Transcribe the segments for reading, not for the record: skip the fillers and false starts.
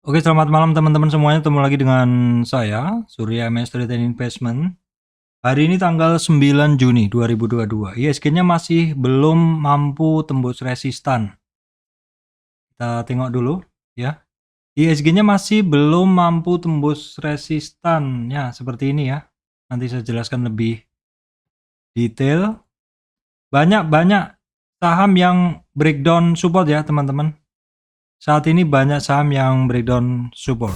Oke, selamat malam teman-teman semuanya. Ketemu lagi dengan saya, Surya MS Trade and Investment. Hari ini tanggal 9 Juni 2022. ISG-nya masih belum mampu tembus resistan. Kita tengok dulu ya. ISG-nya masih belum mampu tembus resistan. Ya, seperti ini ya. Nanti saya jelaskan lebih detail. Banyak saham yang breakdown support ya, teman-teman. Saat ini banyak saham yang breakdown support.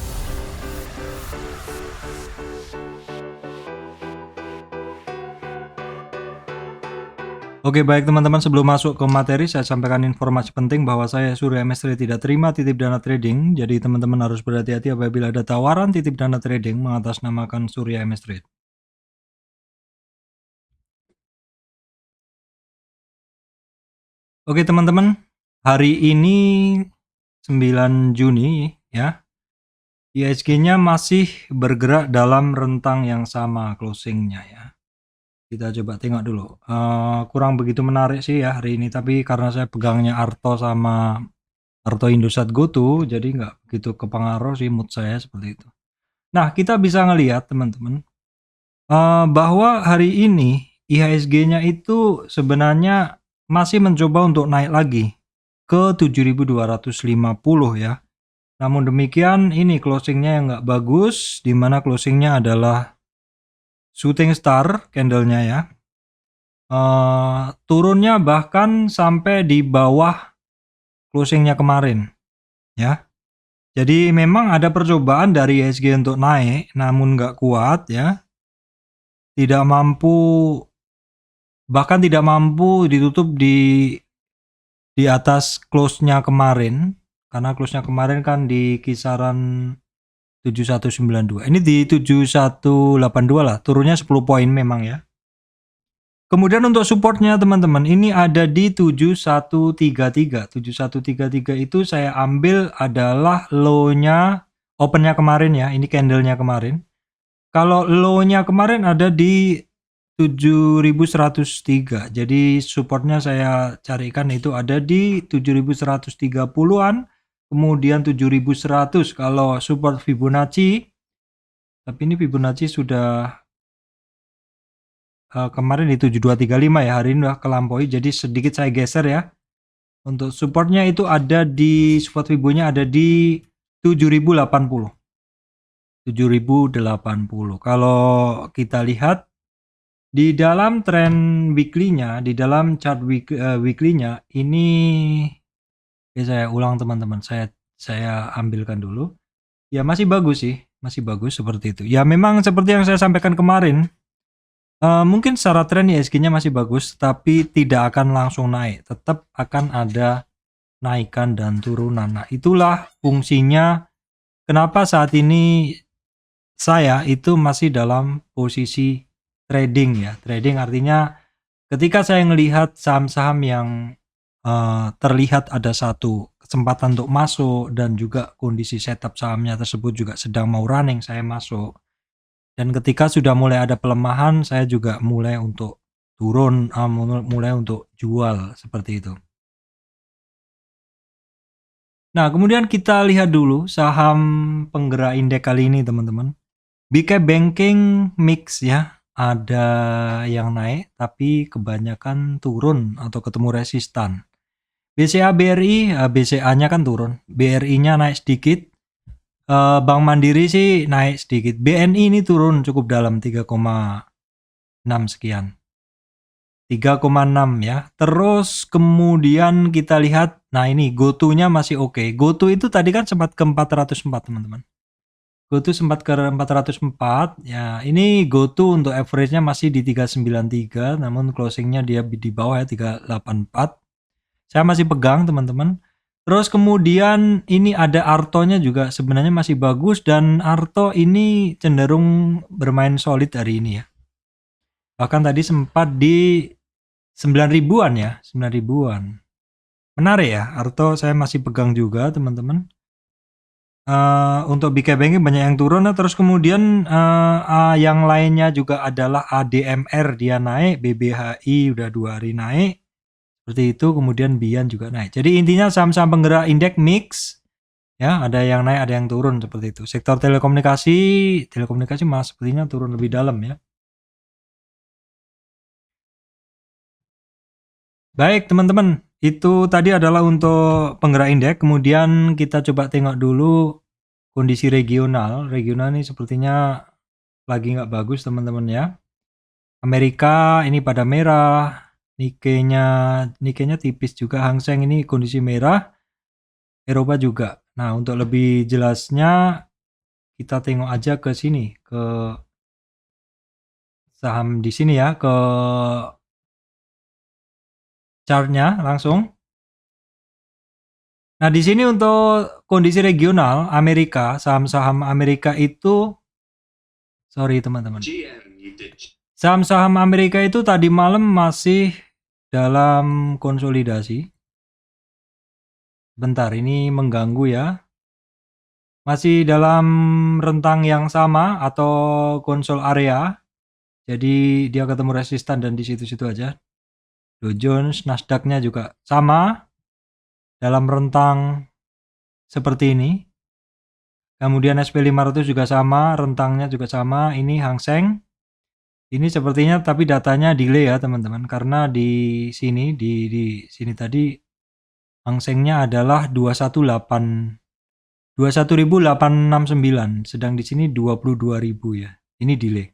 Oke, baik teman-teman, sebelum masuk ke materi saya sampaikan informasi penting bahwa saya Surya MS Trade tidak terima titip dana trading. Jadi teman-teman harus berhati-hati apabila ada tawaran titip dana trading mengatasnamakan Surya MS Trade. Oke teman-teman, hari ini 9 Juni ya. ISG-nya masih bergerak dalam rentang yang sama closing-nya ya. Kita coba tengok dulu. Kurang begitu menarik sih ya hari ini, tapi karena saya pegangnya Arto sama Arto Indosat GoTo, jadi nggak begitu kepengaruh sih mood saya seperti itu. Nah, kita bisa ngelihat teman-teman, bahwa hari ini IHSG-nya itu sebenarnya masih mencoba untuk naik lagi ke 7.250 ya. Namun demikian ini closing-nya yang nggak bagus, di mana closing-nya adalah shooting star candle-nya ya. Turunnya bahkan sampai di bawah closing-nya kemarin ya. Jadi memang ada percobaan dari IHSG untuk naik, namun nggak kuat ya. Tidak mampu, bahkan tidak mampu ditutup di atas close-nya kemarin. Karena close-nya kemarin kan di kisaran 7192. Ini di 7182 lah, turunnya 10 poin memang ya. Kemudian untuk supportnya teman-teman, ini ada di 7133. 7133 itu saya ambil adalah low-nya, open-nya kemarin ya, ini candle-nya kemarin. Kalau low-nya kemarin ada di 7103. Jadi supportnya saya carikan itu ada di 7130-an, kemudian 7100 kalau support Fibonacci. Tapi ini Fibonacci sudah kemarin di 7235 ya, hari ini udah kelampaui, jadi sedikit saya geser ya. Untuk supportnya itu ada di support Fibonya ada di 7080. 7080. Kalau kita lihat di dalam trend weekly-nya, di dalam chart weekly-nya ini saya ulang teman-teman, saya ambilkan dulu. Ya masih bagus sih, masih bagus seperti itu. Ya memang seperti yang saya sampaikan kemarin, mungkin secara tren IHSG-nya masih bagus, tapi tidak akan langsung naik. Tetap akan ada naikan dan turunan. Nah, itulah fungsinya kenapa saat ini saya itu masih dalam posisi trading ya. Trading artinya ketika saya melihat saham-saham yang terlihat ada satu kesempatan untuk masuk dan juga kondisi setup sahamnya tersebut juga sedang mau running, saya masuk. Dan ketika sudah mulai ada pelemahan, saya juga mulai untuk turun, mulai untuk jual seperti itu. Nah, kemudian kita lihat dulu saham penggerak indeks kali ini, teman-teman. BK Banking mix ya, ada yang naik, tapi kebanyakan turun atau ketemu resistan. BCA BRI, BCA-nya kan turun, BRI-nya naik sedikit, Bank Mandiri sih naik sedikit, BNI ini turun cukup dalam 3,6 sekian. 3,6 ya. Terus kemudian kita lihat, nah ini GoTo-nya masih oke. GoTo itu tadi kan sempat ke 404 teman-teman. GoTo sempat ke 404 ya. Ini GoTo untuk average-nya masih di 393, namun closing-nya dia di bawah ya 384. Saya masih pegang teman-teman. Terus kemudian ini ada Arto-nya juga sebenarnya masih bagus, dan Arto ini cenderung bermain solid hari ini ya. Bahkan tadi sempat di 9 ribuan ya, 9 ribuan. Menarik ya, Arto saya masih pegang juga teman-teman. Untuk BK Banking banyak yang turun, terus kemudian yang lainnya juga adalah ADMR dia naik, BBHI udah 2 hari naik. Seperti itu, kemudian Bian juga naik. Jadi intinya saham-saham penggerak indeks mix Ya, ada yang naik, ada yang turun seperti itu. Sektor telekomunikasi Mas sepertinya turun lebih dalam ya. Baik, teman-teman. Itu tadi adalah untuk penggerak indeks. Kemudian kita coba tengok dulu kondisi regional. Regional ini sepertinya lagi nggak bagus, teman-teman ya. Amerika ini pada merah. Nikkei-nya tipis juga. Hang Seng ini kondisi merah. Eropa juga. Nah, untuk lebih jelasnya kita tengok aja ke sini, ke saham di sini ya, ke chartnya langsung. Nah, di sini untuk kondisi regional Amerika, saham-saham Amerika itu, sorry teman-teman, saham-saham Amerika itu tadi malam masih dalam konsolidasi. Bentar, ini mengganggu ya. Masih dalam rentang yang sama atau konsol area. Jadi dia ketemu resistan dan di situ-situ aja. Dow Jones, Nasdaq-nya juga sama dalam rentang seperti ini. Kemudian SP500 juga sama, rentangnya juga sama. Ini Hang Seng. Ini sepertinya tapi datanya delay ya teman-teman, karena di sini di sini tadi Hang Seng-nya adalah 21.869, sedang di sini 22.000 ya. Ini delay.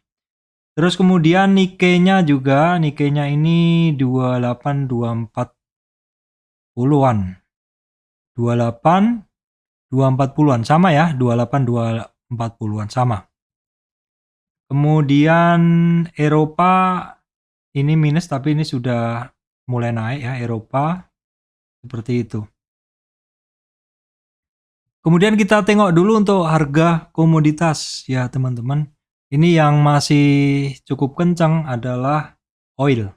Terus kemudian Nikkei-nya ini 28.240-an. 28.240-an sama ya, 28.240-an sama. Kemudian Eropa ini minus tapi ini sudah mulai naik ya Eropa, seperti itu. Kemudian kita tengok dulu untuk harga komoditas ya teman-teman. Ini yang masih cukup kencang adalah oil.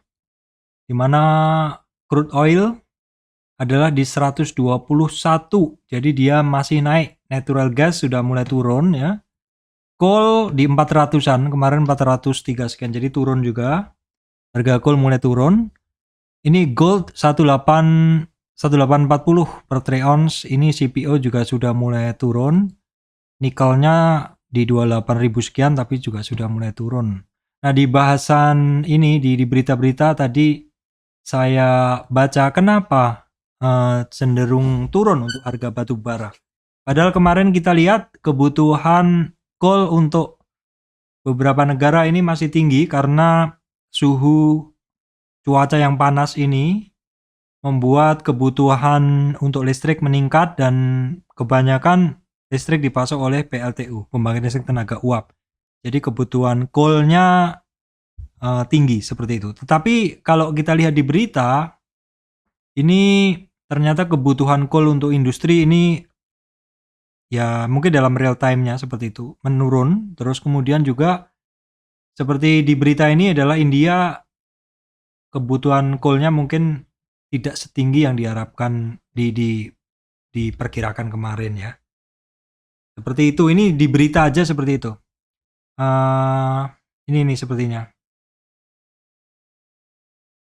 Di mana crude oil adalah di 121. Jadi dia masih naik. Natural gas sudah mulai turun ya. Coal di 400-an, kemarin 403 sekian, jadi turun juga. Harga coal mulai turun. Ini gold 1840 per troy ounce, ini CPO juga sudah mulai turun. Nikelnya di 28.000 sekian tapi juga sudah mulai turun. Nah, di bahasan ini di berita-berita tadi saya baca kenapa cenderung turun untuk harga batu bara. Padahal kemarin kita lihat kebutuhan coal untuk beberapa negara ini masih tinggi karena suhu cuaca yang panas ini membuat kebutuhan untuk listrik meningkat dan kebanyakan listrik dipasok oleh PLTU, pembangkit listrik tenaga uap. Jadi kebutuhan coal-nya tinggi seperti itu. Tetapi kalau kita lihat di berita, ini ternyata kebutuhan coal untuk industri ini ya mungkin dalam real time-nya seperti itu menurun. Terus kemudian juga seperti di berita ini adalah India kebutuhan coal-nya mungkin tidak setinggi yang diharapkan diperkirakan kemarin ya. Seperti itu, ini di berita aja seperti itu. Ini nih sepertinya.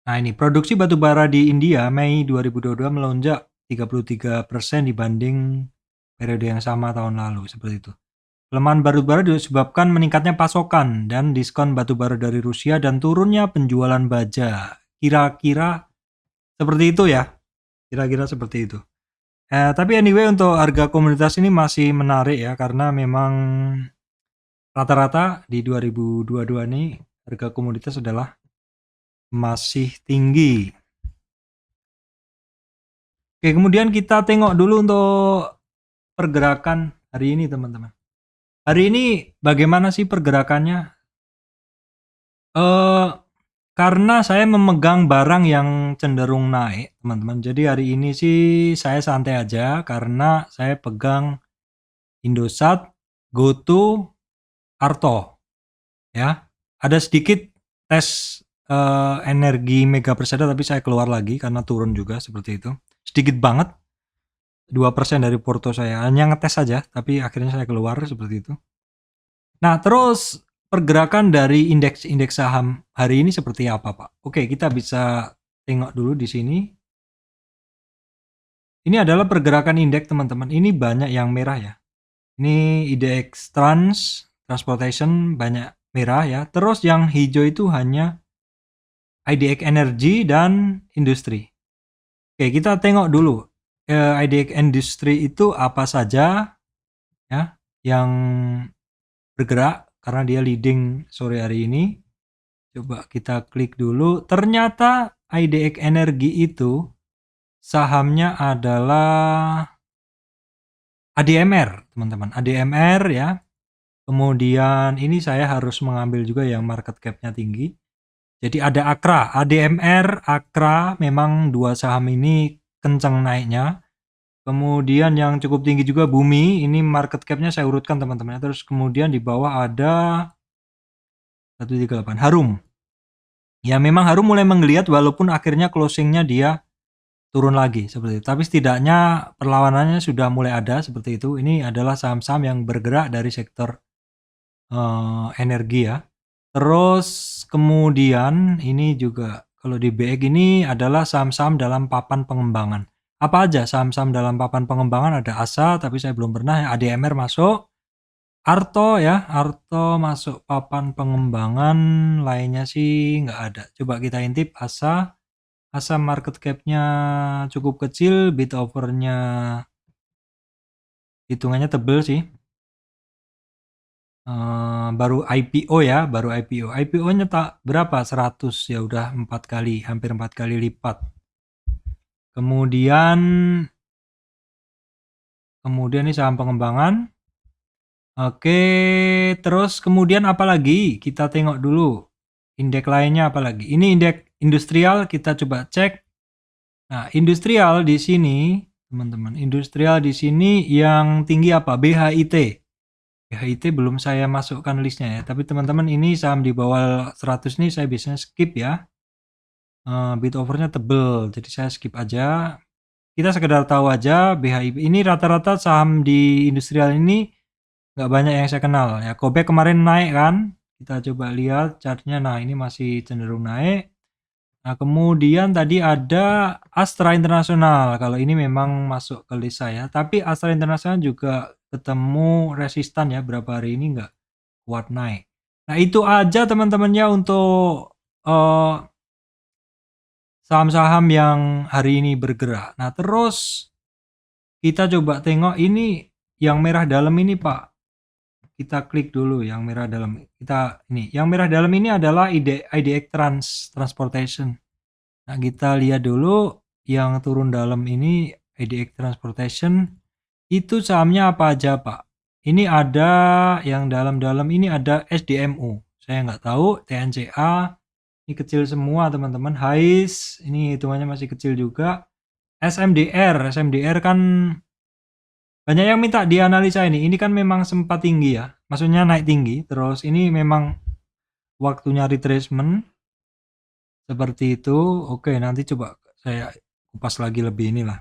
Nah ini, produksi batu bara di India Mei 2022 melonjak 33% dibanding periode yang sama tahun lalu, seperti itu. Pelemahan batu bara disebabkan meningkatnya pasokan dan diskon batu bara dari Rusia dan turunnya penjualan baja. Kira-kira seperti itu ya. Kira-kira seperti itu. Tapi anyway untuk harga komoditas ini masih menarik ya, karena memang rata-rata di 2022 ini harga komoditas adalah masih tinggi. Oke, kemudian kita tengok dulu untuk pergerakan hari ini teman-teman. Hari ini bagaimana sih pergerakannya? Karena saya memegang barang yang cenderung naik teman-teman. Jadi hari ini sih saya santai aja karena saya pegang Indosat, GoTo, Arto ya. Ada sedikit tes energi mega persada tapi saya keluar lagi karena turun juga seperti itu. Sedikit banget. 2% dari porto saya. Hanya ngetes saja tapi akhirnya saya keluar seperti itu. Nah, terus pergerakan dari indeks saham hari ini seperti apa, Pak? Oke, kita bisa tengok dulu di sini. Ini adalah pergerakan indeks teman-teman. Ini banyak yang merah ya. Ini IDX Transportation banyak merah ya. Terus yang hijau itu hanya IDX Energy dan Industri. Oke, kita tengok dulu. IDX Industri itu apa saja ya yang bergerak karena dia leading sore hari ini. Coba kita klik dulu. Ternyata IDX Energi itu sahamnya adalah ADMR, teman-teman. ADMR ya. Kemudian ini saya harus mengambil juga yang market cap-nya tinggi. Jadi ada Akra, ADMR, Akra, memang dua saham ini kencang naiknya. Kemudian yang cukup tinggi juga Bumi, ini market cap-nya saya urutkan teman-teman. Terus kemudian di bawah ada 138, Harum. Ya memang Harum mulai menggeliat walaupun akhirnya closing-nya dia turun lagi seperti itu. Tapi setidaknya perlawanannya sudah mulai ada seperti itu. Ini adalah saham-saham yang bergerak dari sektor energi ya. Terus kemudian ini juga kalau di BX ini adalah saham-saham dalam papan pengembangan. Apa aja saham-saham dalam papan pengembangan? Ada ASA tapi saya belum pernah. ADMR masuk. Arto ya, Arto masuk papan pengembangan, lainnya sih nggak ada. Coba kita intip ASA. ASA market cap-nya cukup kecil, bid over-nya hitungannya tebel sih. Baru IPO ya, baru IPO. IPO-nya tak berapa? 100 ya udah 4 kali, hampir 4 kali lipat. Kemudian ini saham pengembangan. Oke, terus kemudian apa lagi? Kita tengok dulu. Indeks lainnya apa lagi? Ini indeks industrial, kita coba cek. Nah, industrial di sini, teman-teman. Industrial di sini yang tinggi apa? BHIT. BHIT belum saya masukkan listnya ya, tapi teman-teman ini saham di bawah 100 nih saya biasanya skip ya. Bid overnya tebel, jadi saya skip aja. Kita sekedar tahu aja BHIP ini rata-rata saham di industrial ini nggak banyak yang saya kenal ya. Kobek kemarin naik kan, kita coba lihat chartnya. Nah ini masih cenderung naik. Nah kemudian tadi ada Astra Internasional. Kalau ini memang masuk ke list saya, tapi Astra Internasional juga ketemu resistan ya, berapa hari ini nggak kuat naik. Nah itu aja teman-temannya untuk saham-saham yang hari ini bergerak. Nah terus kita coba tengok ini yang merah dalam ini Pak. Kita klik dulu yang merah dalam. Yang merah dalam ini adalah IDX Transportation. Nah kita lihat dulu yang turun dalam ini IDX Transportation. Itu sahamnya apa aja Pak? Ini ada yang dalam-dalam ini ada SDMU. Saya nggak tahu. TNCA. Ini kecil semua teman-teman. HAIS. Ini hitungannya masih kecil juga. SMDR kan banyak yang minta dianalisa ini. Ini kan memang sempat tinggi ya. Maksudnya naik tinggi. Terus ini memang waktunya retracement. Seperti itu. Oke nanti coba saya kupas lagi lebih inilah.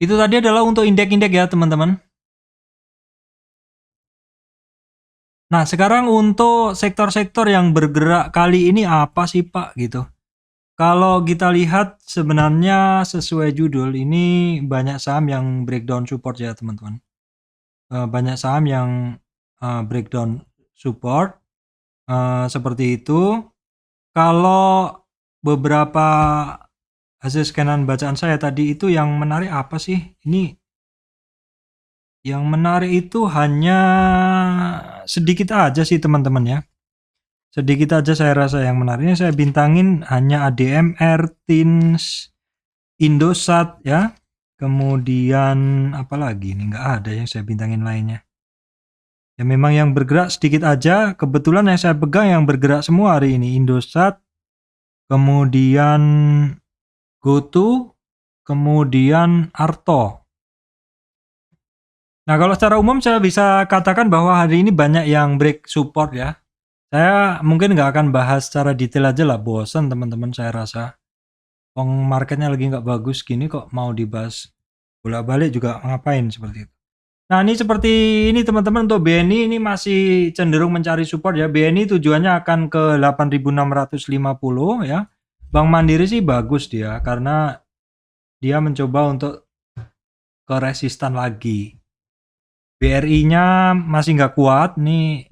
Itu tadi adalah untuk indeks-indeks ya teman-teman. Nah sekarang untuk sektor-sektor yang bergerak kali ini apa sih Pak gitu. Kalau kita lihat sebenarnya sesuai judul ini banyak saham yang breakdown support ya teman-teman. Banyak saham yang breakdown support seperti itu. Kalau beberapa hasil scanan bacaan saya tadi itu yang menarik apa sih? Ini yang menarik itu hanya sedikit aja sih teman-teman ya. Sedikit aja saya rasa yang menariknya saya bintangin hanya ADMR, TINS, Indosat ya. Kemudian apa lagi? Ini nggak ada yang saya bintangin lainnya. Ya memang yang bergerak sedikit aja. Kebetulan yang saya pegang yang bergerak semua hari ini. Indosat, kemudian GoTo, kemudian Arto. Nah kalau secara umum saya bisa katakan bahwa hari ini banyak yang break support ya. Saya mungkin nggak akan bahas secara detail aja lah, bosan teman-teman saya rasa. Marketnya lagi nggak bagus gini kok mau dibahas bolak-balik juga ngapain seperti itu. Nah ini seperti ini teman-teman untuk BNI ini masih cenderung mencari support ya. BNI tujuannya akan ke 8.650 ya. Bank Mandiri sih bagus dia karena dia mencoba untuk ke resistan lagi. BRI-nya masih nggak kuat, nih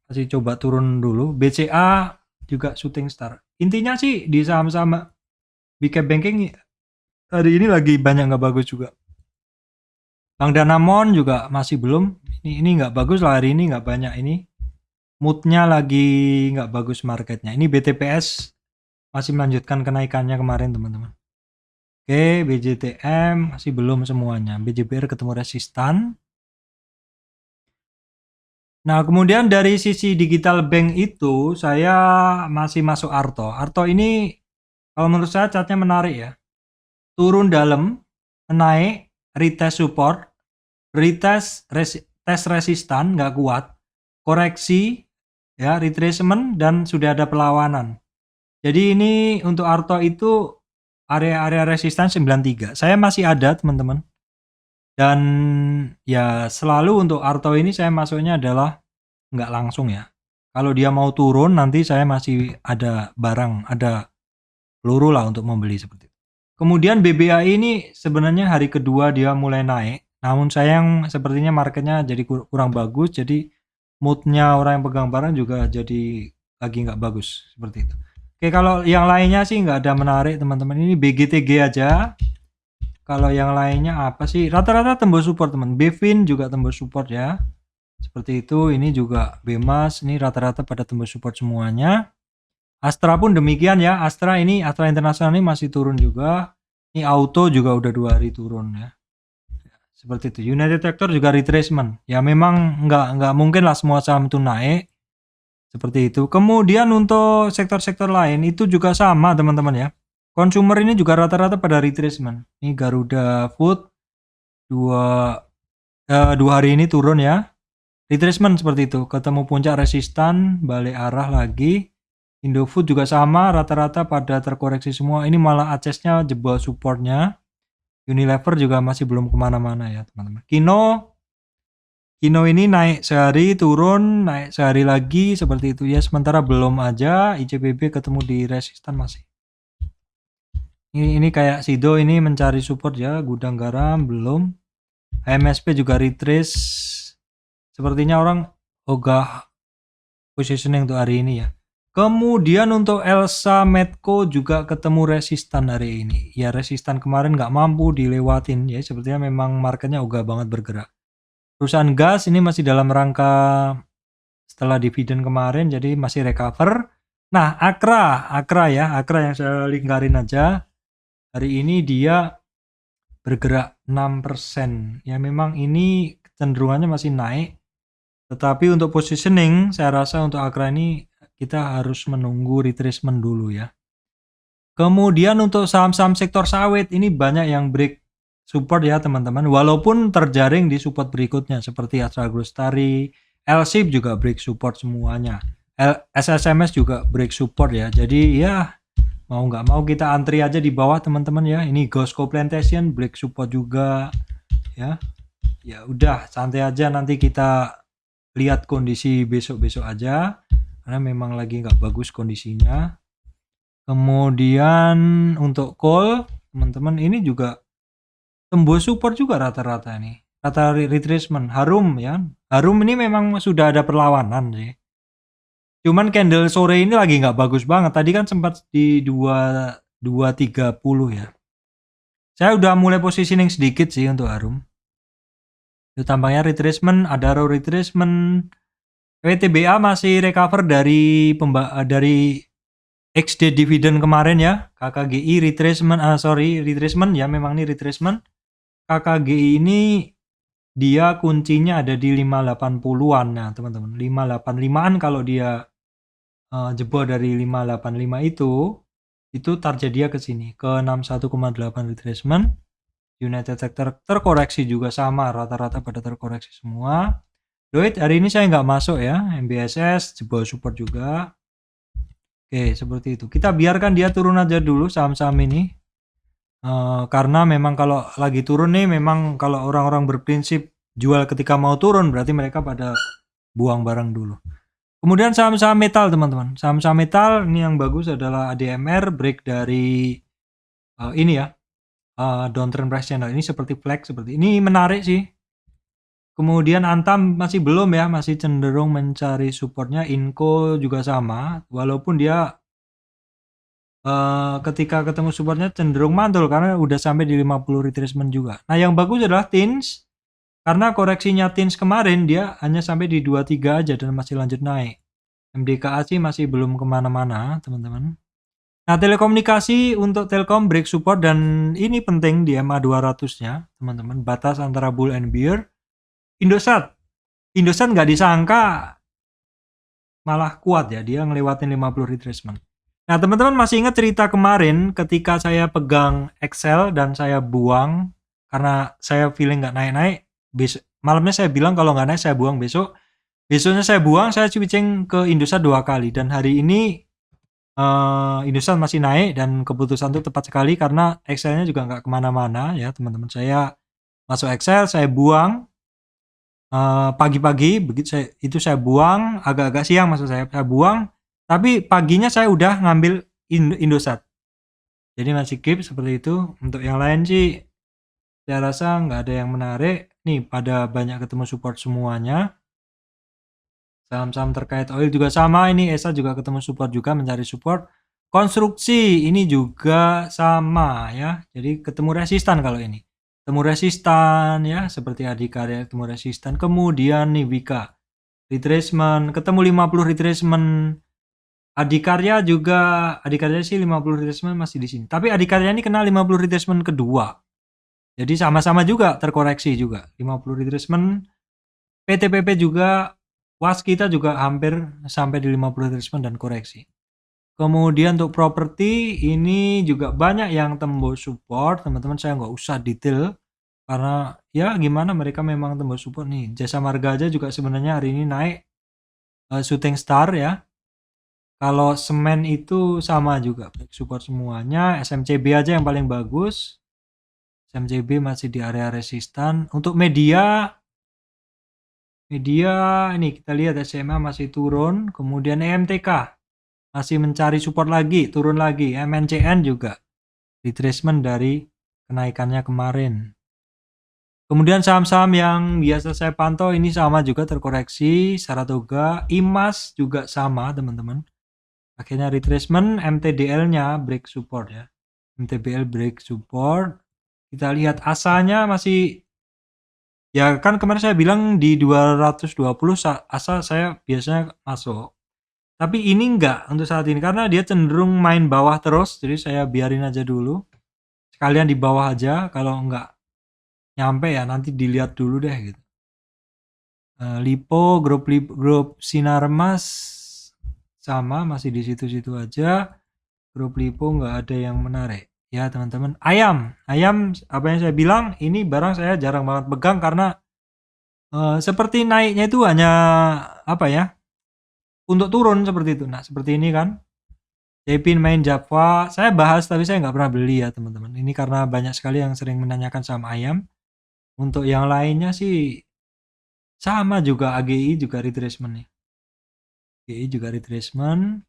masih coba turun dulu. BCA juga shooting star. Intinya sih di saham-saham big cap banking hari ini lagi banyak nggak bagus juga. Bank Danamon juga masih belum. Ini nggak bagus lah hari ini, nggak banyak ini. Moodnya lagi nggak bagus marketnya. Ini BTPS masih melanjutkan kenaikannya kemarin teman-teman. Oke, BJTM masih belum semuanya. BJBR ketemu resistan. Nah, kemudian dari sisi digital bank itu saya masih masuk Arto. Arto ini kalau menurut saya chartnya menarik ya. Turun dalam, naik, retest support, retest tes resistan nggak kuat, koreksi ya, retracement dan sudah ada perlawanan. Jadi ini untuk Arto itu area-area resistan 93. Saya masih ada teman-teman. Dan ya selalu untuk Arto ini saya masuknya adalah nggak langsung ya. Kalau dia mau turun nanti saya masih ada barang, ada peluru lah untuk membeli seperti itu. Kemudian BBAI ini sebenarnya hari kedua dia mulai naik. Namun sayang sepertinya marketnya jadi kurang bagus. Jadi moodnya orang yang pegang barang juga jadi lagi nggak bagus seperti itu. Oke, kalau yang lainnya sih nggak ada menarik teman-teman. Ini BGTG aja. Kalau yang lainnya apa sih? Rata-rata tembus support teman. Bevin juga tembus support ya. Seperti itu. Ini juga Bemas. Ini rata-rata pada tembus support semuanya. Astra pun demikian ya. Astra Internasional ini masih turun juga. Ini Auto juga udah 2 hari turun ya. Seperti itu. United Tractor juga retracement. Ya memang nggak mungkin lah semua saham itu naik. Seperti itu. Kemudian untuk sektor-sektor lain itu juga sama teman-teman ya. Consumer ini juga rata-rata pada retracement. Ini Garuda Food 2 hari ini turun ya. Retracement seperti itu. Ketemu puncak resistan, balik arah lagi. Indofood juga sama, rata-rata pada terkoreksi semua. Ini malah Aces-nya jebol supportnya. Unilever juga masih belum kemana-mana ya teman-teman. Kino ini naik sehari, turun, naik sehari lagi, seperti itu ya. Sementara belum aja, ICBP ketemu di resistan masih. Ini kayak Sido ini mencari support ya, gudang garam belum. HMSP juga retrace. Sepertinya orang ogah positioning untuk hari ini ya. Kemudian untuk Elsa Medco juga ketemu resistan hari ini. Ya resistan kemarin nggak mampu dilewatin ya. Sepertinya memang marketnya ogah banget bergerak. Perusahaan gas ini masih dalam rangka setelah dividen kemarin jadi masih recover. Nah Akra yang saya lingkarin aja. Hari ini dia bergerak 6%. Ya memang ini kecenderungannya masih naik. Tetapi untuk positioning saya rasa untuk Akra ini kita harus menunggu retracement dulu ya. Kemudian untuk saham-saham sektor sawit ini banyak yang break support ya teman-teman. Walaupun terjaring di support berikutnya seperti Astra Agrostari, LSIP juga break support semuanya. SSMS juga break support ya. Jadi ya mau nggak mau kita antri aja di bawah teman-teman ya. Ini Gosco Plantation break support juga ya. Ya udah santai aja, nanti kita lihat kondisi besok-besok aja karena memang lagi nggak bagus kondisinya. Kemudian untuk call teman-teman ini juga tembus support juga rata-rata nih. Rata retracement. Harum ya. Harum ini memang sudah ada perlawanan sih. Cuman candle sore ini lagi nggak bagus banget. Tadi kan sempat di 230 ya. Saya udah mulai positioning sedikit sih untuk Harum. Itu tampaknya retracement, Adaro retracement. WTBA masih recover dari XD dividen kemarin ya. KKGI retracement, retracement ya, memang ini retracement. KKGI ini dia kuncinya ada di 580-an. Nah, teman-teman, 585-an kalau dia jebol dari 585 itu target dia ke sini ke 61,8 retracement. United Sector terkoreksi juga sama, rata-rata pada terkoreksi semua. Lloyd hari ini saya nggak masuk ya. MBSS jebol support juga. Oke, seperti itu. Kita biarkan dia turun aja dulu saham-saham ini. Karena memang kalau lagi turun nih, memang kalau orang-orang berprinsip jual ketika mau turun, berarti mereka pada buang barang dulu. Kemudian saham-saham metal teman-teman. Saham-saham metal ini yang bagus adalah ADMR break dari ini ya. downtrend price channel ini seperti flag seperti ini menarik sih. Kemudian Antam masih belum ya, masih cenderung mencari supportnya. Inco juga sama, walaupun dia ketika ketemu supportnya cenderung mantul karena udah sampai di 50 retracement juga. Nah yang bagus adalah Tins, karena koreksinya Tins kemarin dia hanya sampai di 23 aja dan masih lanjut naik. MDKA sih masih belum kemana-mana teman-teman. Nah telekomunikasi untuk Telkom break support dan ini penting di MA 200 nya teman-teman, batas antara bull and bear. Indosat nggak disangka malah kuat ya, dia ngelewatin 50 retracement. Nah teman-teman masih ingat cerita kemarin ketika saya pegang Excel dan saya buang karena saya feeling nggak naik-naik. Malamnya saya bilang kalau nggak naik saya buang besoknya saya buang, saya switching ke Indosat 2 kali dan hari ini Indosat masih naik dan keputusan itu tepat sekali karena Excelnya juga nggak kemana-mana ya teman-teman. Saya masuk Excel, saya buang pagi-pagi, begitu saya buang, agak-agak siang maksud saya buang, tapi paginya saya udah ngambil Indosat. Jadi masih keep seperti itu. Untuk yang lain sih saya rasa nggak ada yang menarik. Nih pada banyak ketemu support semuanya. Saham-saham terkait oil juga sama, ini ESA juga ketemu support juga, mencari support. Konstruksi ini juga sama ya. Jadi ketemu resistan kalau ini. Ketemu resistan ya, seperti Adikarya ketemu resistan. Kemudian nih Wika retracement, ketemu 50 retracement. Adikarya sih 50 retracement masih di sini. Tapi Adikarya ini kena 50 retracement kedua. Jadi sama-sama juga terkoreksi juga. 50 retracement. PTPP juga, Waskita juga hampir sampai di 50 retracement dan koreksi. Kemudian untuk properti ini juga banyak yang tembus support, teman-teman saya nggak usah detail karena ya gimana mereka memang tembus support nih. Jasa Marga aja juga sebenarnya hari ini naik shooting star ya. Kalau semen itu sama juga break support semuanya. SMCB aja yang paling bagus. SMCB masih di area resistan. Untuk media ini kita lihat SMA masih turun, kemudian EMTK masih mencari support lagi, turun lagi. MNCN juga retracement dari kenaikannya kemarin. Kemudian saham-saham yang biasa saya pantau ini sama juga terkoreksi. Saratoga, IMAS juga sama teman-teman. Akhirnya retracement, MTDL-nya break support ya. MTBL break support. Kita lihat ASA-nya masih, ya kan kemarin saya bilang di 220 ASA saya biasanya masuk. Tapi ini enggak untuk saat ini karena dia cenderung main bawah terus, jadi saya biarin aja dulu. Sekalian di bawah aja, kalau enggak nyampe ya nanti dilihat dulu deh gitu. Lipo, grup Sinarmas sama masih di situ-situ aja. Grup Lipo enggak ada yang menarik. Ya teman-teman, ayam apa yang saya bilang, ini barang saya jarang banget pegang karena seperti naiknya itu hanya apa ya, untuk turun seperti itu. Nah seperti ini kan, Jepin main Java, saya bahas tapi saya nggak pernah beli ya teman-teman. Ini karena banyak sekali yang sering menanyakan saham ayam. Untuk yang lainnya sih sama juga, AGI juga retracement nih. AGI juga retracement.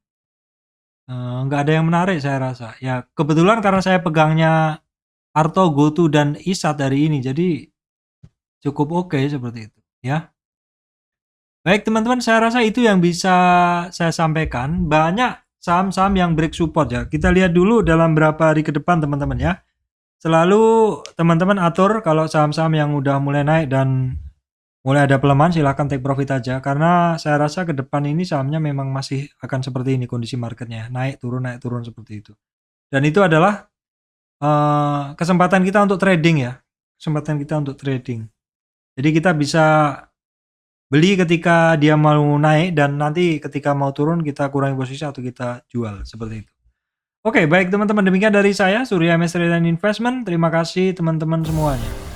Nggak ada yang menarik saya rasa. Ya kebetulan karena saya pegangnya Arto, GoTo dan ISAT hari ini, jadi cukup oke seperti itu ya. Baik teman-teman, saya rasa itu yang bisa saya sampaikan. Banyak saham-saham yang break support ya. Kita lihat dulu dalam berapa hari ke depan teman-teman ya. Selalu teman-teman atur kalau saham-saham yang udah mulai naik dan mulai ada pelemahan silahkan take profit aja. Karena saya rasa ke depan ini sahamnya memang masih akan seperti ini kondisi marketnya. Naik turun seperti itu. Dan itu adalah kesempatan kita untuk trading ya. Kesempatan kita untuk trading. Jadi kita bisa beli ketika dia mau naik dan nanti ketika mau turun kita kurangi posisi atau kita jual seperti itu. Oke, baik teman-teman, demikian dari saya Surya MS Trade and Investment. Terima kasih teman-teman semuanya.